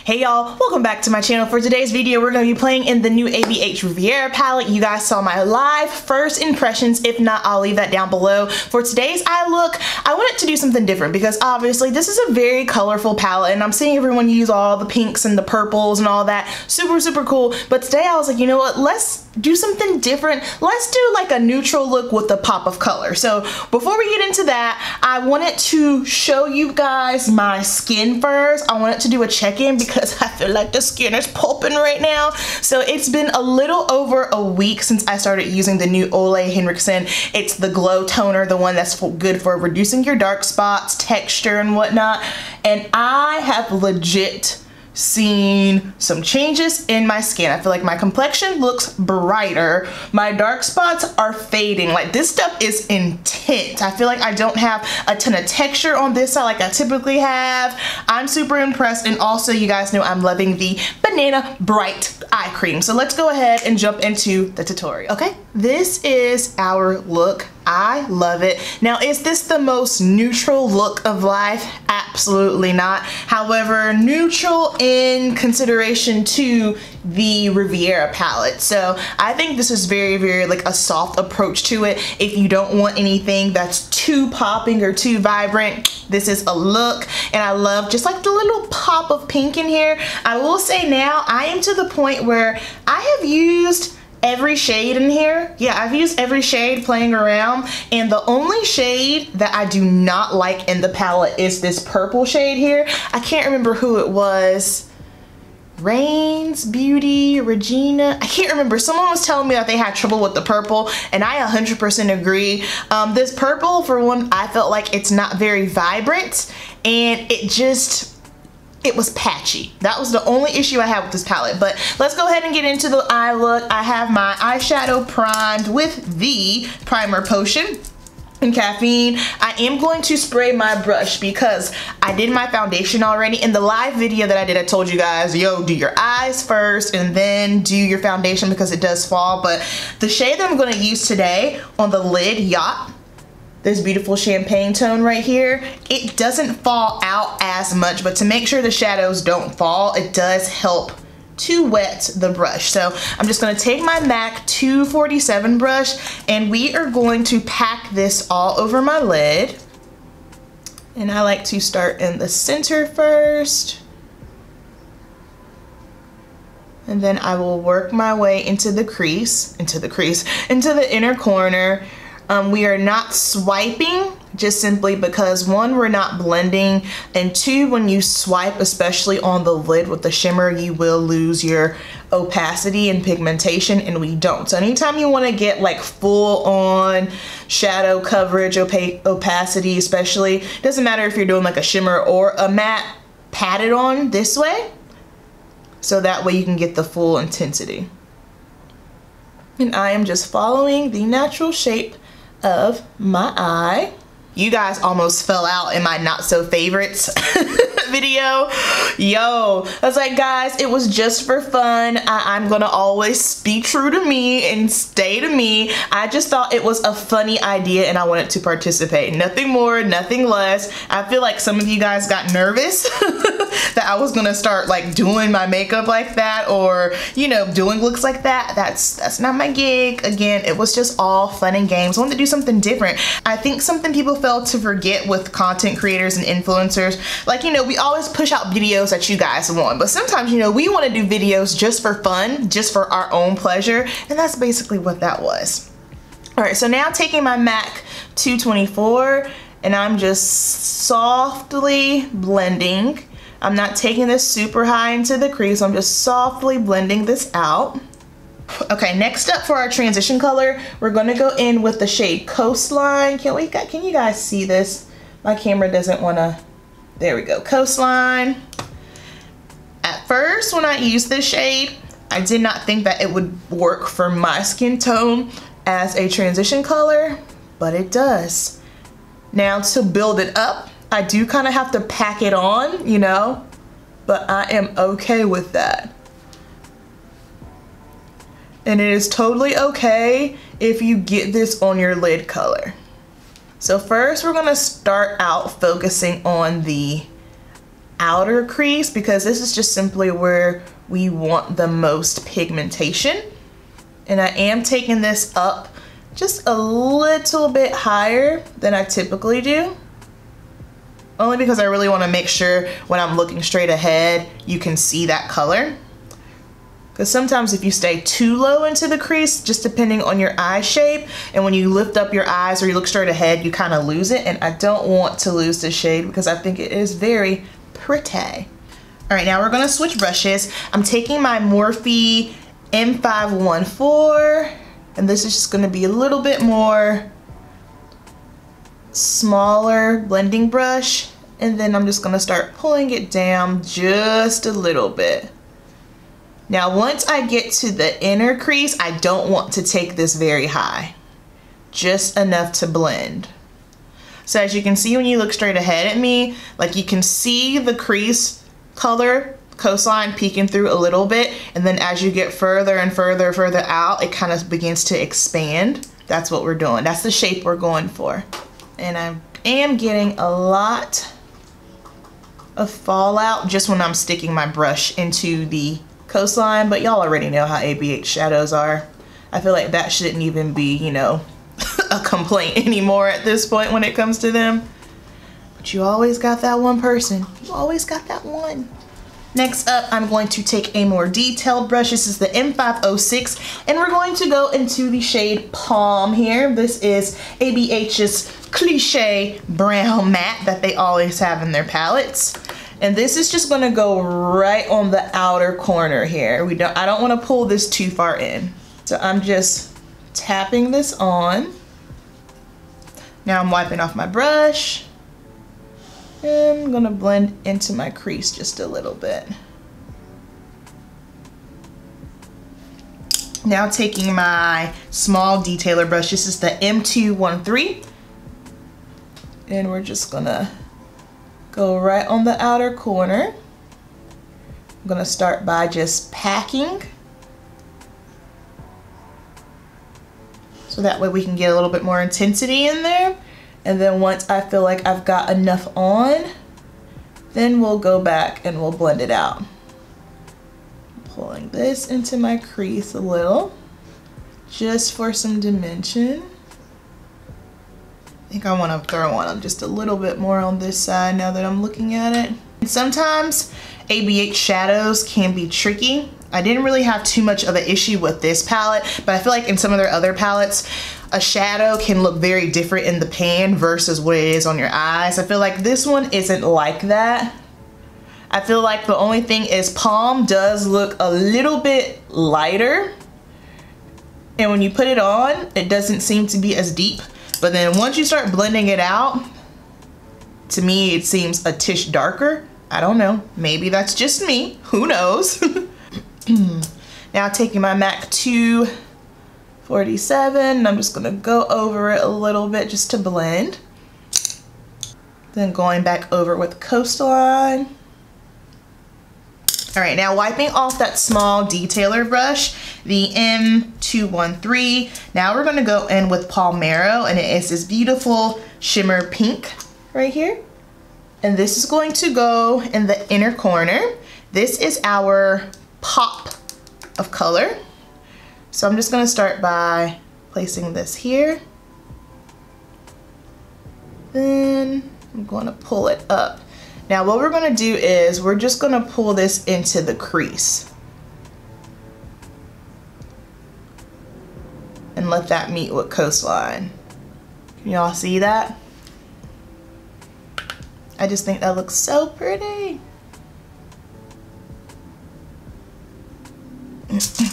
Hey y'all, welcome back to my channel. For today's video, we're going to be playing in the new ABH Riviera palette. You guys saw my live first impressions. If not, I'll leave that down below. For today's eye look, I wanted to do something different because obviously this is a very colorful palette and I'm seeing everyone use all the pinks and the purples and all that. Super cool. But today I was like, you know what, let's do something different. Let's do like a neutral look with a pop of color. So before we get into that, I wanted to show you guys my skin first. I wanted to do a check-in because I feel like the skin is popping right now. So it's been a little over a week since I started using the new Ole Henriksen. It's the glow toner, the one that's good for reducing your dark spots, texture and whatnot. And I have legit seen some changes in my skin. I feel like my complexion looks brighter. My dark spots are fading. Like, this stuff is intense. I feel like I don't have a ton of texture on this side like I typically have. I'm super impressed, and also you guys know I'm loving the Banana Bright eye cream. So let's go ahead and jump into the tutorial. Okay, this is our look. I love it. Now, is this the most neutral look of life? Absolutely not. However, neutral in consideration to the Riviera palette. So I think this is very like a soft approach to it. If you don't want anything that's too popping or too vibrant, this is a look. And I love just like the little pop of pink in here. I will say now I am to the point where I have used every shade in here. Yeah, I've used every shade playing around, and the only shade that I do not like in the palette is this purple shade here. I can't remember who it was. Rain's Beauty, Regina, I can't remember. Someone was telling me that they had trouble with the purple, and I 100% agree. This purple, for one, I felt like it's not very vibrant, and it was patchy. That was the only issue I had with this palette. But let's go ahead and get into the eye look. I have my eyeshadow primed with the primer potion and caffeine. I am going to spray my brush because I did my foundation already. In the live video that I did, I told you guys, yo, do your eyes first and then do your foundation because it does fall. But the shade that I'm going to use today on the lid, Yacht, this beautiful champagne tone right here, it doesn't fall out as much, but to make sure the shadows don't fall, it does help to wet the brush. So I'm just going to take my MAC 247 brush and we are going to pack this all over my lid. And I like to start in the center first, and then I will work my way into the crease, into the inner corner. We are not swiping, just simply because one, we're not blending, and two, when you swipe, especially on the lid with the shimmer, you will lose your opacity and pigmentation, and we don't. So anytime you want to get like full on shadow coverage, opacity especially, doesn't matter if you're doing like a shimmer or a matte, pat it on this way, so that way you can get the full intensity. And I am just following the natural shape of my eye. You guys almost fell out in my not so favorites video. Yo, I was like, guys, it was just for fun. I'm gonna always be true to me and stay to me. I just thought it was a funny idea and I wanted to participate. Nothing more, nothing less. I feel like some of you guys got nervous that I was gonna start like doing my makeup like that, or you know, doing looks like that. That's not my gig. Again, it was just all fun and games. I wanted to do something different. I think something people fail to forget with content creators and influencers, like, you know, we always push out videos that you guys want, but sometimes, you know, we want to do videos just for fun, just for our own pleasure, and that's basically what that was. All right, so now taking my MAC 224 and I'm just softly blending. I'm not taking this super high into the crease. I'm just softly blending this out. Okay, next up for our transition color, we're gonna go in with the shade Coastline. Can you guys see this? My camera doesn't wanna, there we go, Coastline. At first, when I used this shade, I did not think that it would work for my skin tone as a transition color, but it does. Now to build it up, I do kind of have to pack it on, you know, but I am okay with that. And it is totally okay if you get this on your lid color. So first we're gonna start out focusing on the outer crease because this is just simply where we want the most pigmentation. And I am taking this up just a little bit higher than I typically do. Only because I really want to make sure when I'm looking straight ahead, you can see that color. Because sometimes if you stay too low into the crease, just depending on your eye shape, and when you lift up your eyes or you look straight ahead, you kind of lose it. And I don't want to lose the shade because I think it is very pretty. All right, now we're gonna switch brushes. I'm taking my Morphe M514, and this is just gonna be a little bit more smaller blending brush, and then I'm just gonna start pulling it down just a little bit. Now, once I get to the inner crease, I don't want to take this very high, just enough to blend. So as you can see when you look straight ahead at me, like you can see the crease color coastline peeking through a little bit, and then as you get further and further out, it kind of begins to expand. That's what we're doing. That's the shape we're going for. And I am getting a lot of fallout just when I'm sticking my brush into the coastline, but y'all already know how ABH shadows are. I feel like that shouldn't even be, you know, a complaint anymore at this point when it comes to them. But you always got that one person. You always got that one. Next up, I'm going to take a more detailed brush. This is the M506, and we're going to go into the shade Palm here. This is ABH's cliche brown matte that they always have in their palettes. And this is just gonna go right on the outer corner here. I don't wanna pull this too far in. So I'm just tapping this on. Now I'm wiping off my brush. And I'm gonna blend into my crease just a little bit. Now taking my small detailer brush, this is the M213. And we're just gonna go right on the outer corner. I'm gonna start by just packing. So that way we can get a little bit more intensity in there. And then once I feel like I've got enough on, then we'll go back and we'll blend it out. Pulling this into my crease a little, just for some dimension. I think I want to throw on just a little bit more on this side now that I'm looking at it. And sometimes ABH shadows can be tricky. I didn't really have too much of an issue with this palette, but I feel like in some of their other palettes, a shadow can look very different in the pan versus what it is on your eyes. I feel like this one isn't like that. I feel like the only thing is Palm does look a little bit lighter. And when you put it on, it doesn't seem to be as deep. But then once you start blending it out, to me it seems a tish darker. I don't know, maybe that's just me, who knows? Now taking my MAC 247, I'm just gonna go over it a little bit just to blend. Then going back over with coastline. All right, now wiping off that small detailer brush, the M213. Now we're gonna go in with Palmero, and it is this beautiful shimmer pink right here. And this is going to go in the inner corner. This is our pop of color. So I'm just gonna start by placing this here. Then I'm gonna pull it up. Now what we're gonna do is we're just gonna pull this into the crease and let that meet with coastline. Can y'all see that? I just think that looks so pretty.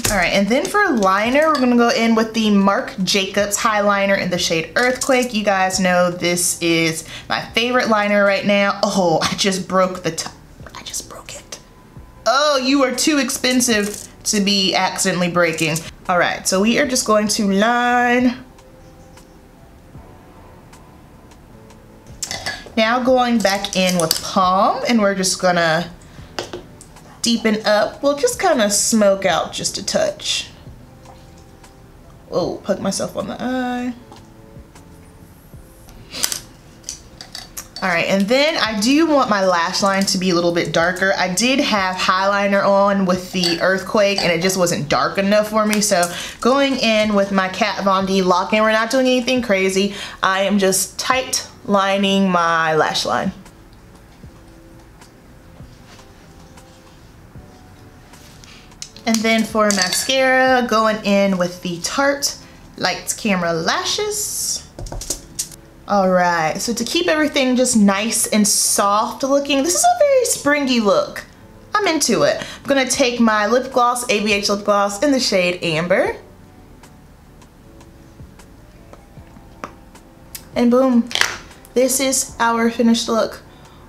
All right, and then for liner, we're gonna go in with the Marc Jacobs Highliner in the shade Earthquake. You guys know this is my favorite liner right now. Oh, I just broke the top. I just broke it. Oh, you are too expensive to be accidentally breaking. All right, so we are just going to line. Now going back in with Palm, and we're just gonna deepen up. We'll just kind of smoke out just a touch. Oh, poke myself on the eye. All right, and then I do want my lash line to be a little bit darker. I did have highliner on with the Earthquake and it just wasn't dark enough for me. So going in with my Kat Von D lock-in, we're not doing anything crazy. I am just tight lining my lash line. And then for mascara, going in with the Tarte Lights Camera Lashes. All right, so to keep everything just nice and soft looking, this is a very springy look. I'm into it. I'm gonna take my lip gloss, ABH lip gloss in the shade Amber. And boom, this is our finished look.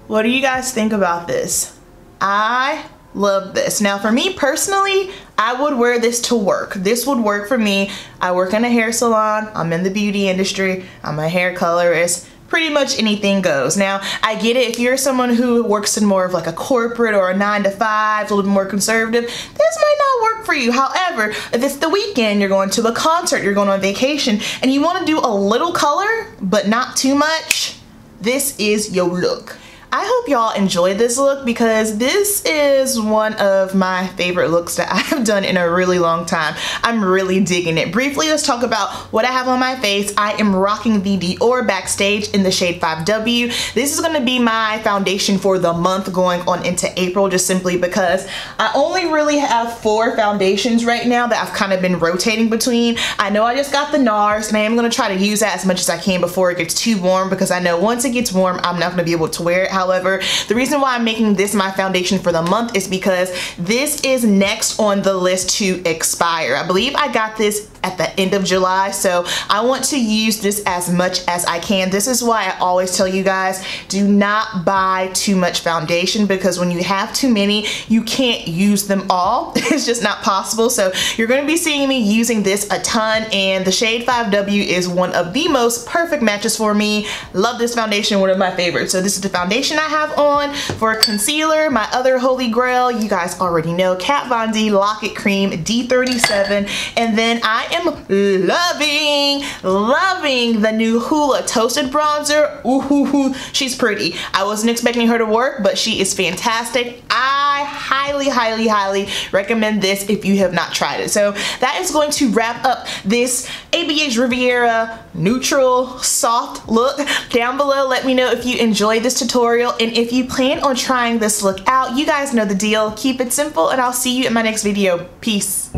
What do you guys think about this? I love this. Now for me personally, I would wear this to work. This would work for me. I work in a hair salon. I'm in the beauty industry. I'm a hair colorist. Pretty much anything goes. Now, I get it. If you're someone who works in more of like a corporate or a 9-to-5, a little bit more conservative, this might not work for you. However, if it's the weekend, you're going to a concert, you're going on vacation, and you want to do a little color, but not too much, this is your look. I hope y'all enjoyed this look because this is one of my favorite looks that I have done in a really long time. I'm really digging it. Briefly, let's talk about what I have on my face. I am rocking the Dior BackStage in the shade 5W. This is gonna be my foundation for the month going on into April, just simply because I only really have 4 foundations right now that I've kind of been rotating between. I know I just got the NARS and I am gonna try to use that as much as I can before it gets too warm because I know once it gets warm, I'm not gonna be able to wear it. However, the reason why I'm making this my foundation for the month is because this is next on the list to expire. I believe I got this at the end of July, so I want to use this as much as I can. This is why I always tell you guys, do not buy too much foundation because when you have too many, you can't use them all. It's just not possible. So you're going to be seeing me using this a ton, and the shade 5W is one of the most perfect matches for me. Love this foundation, one of my favorites. So this is the foundation I have on. For concealer, my other holy grail, you guys already know, Kat Von D Lock-It Cream D37, and then I am loving the new Hoola Toasted Bronzer. Ooh, she's pretty. I wasn't expecting her to work, but she is fantastic. I highly recommend this if you have not tried it. So that is going to wrap up this ABH Riviera neutral soft look. Down below, let me know if you enjoyed this tutorial and if you plan on trying this look out. You guys know the deal. Keep it simple and I'll see you in my next video. Peace.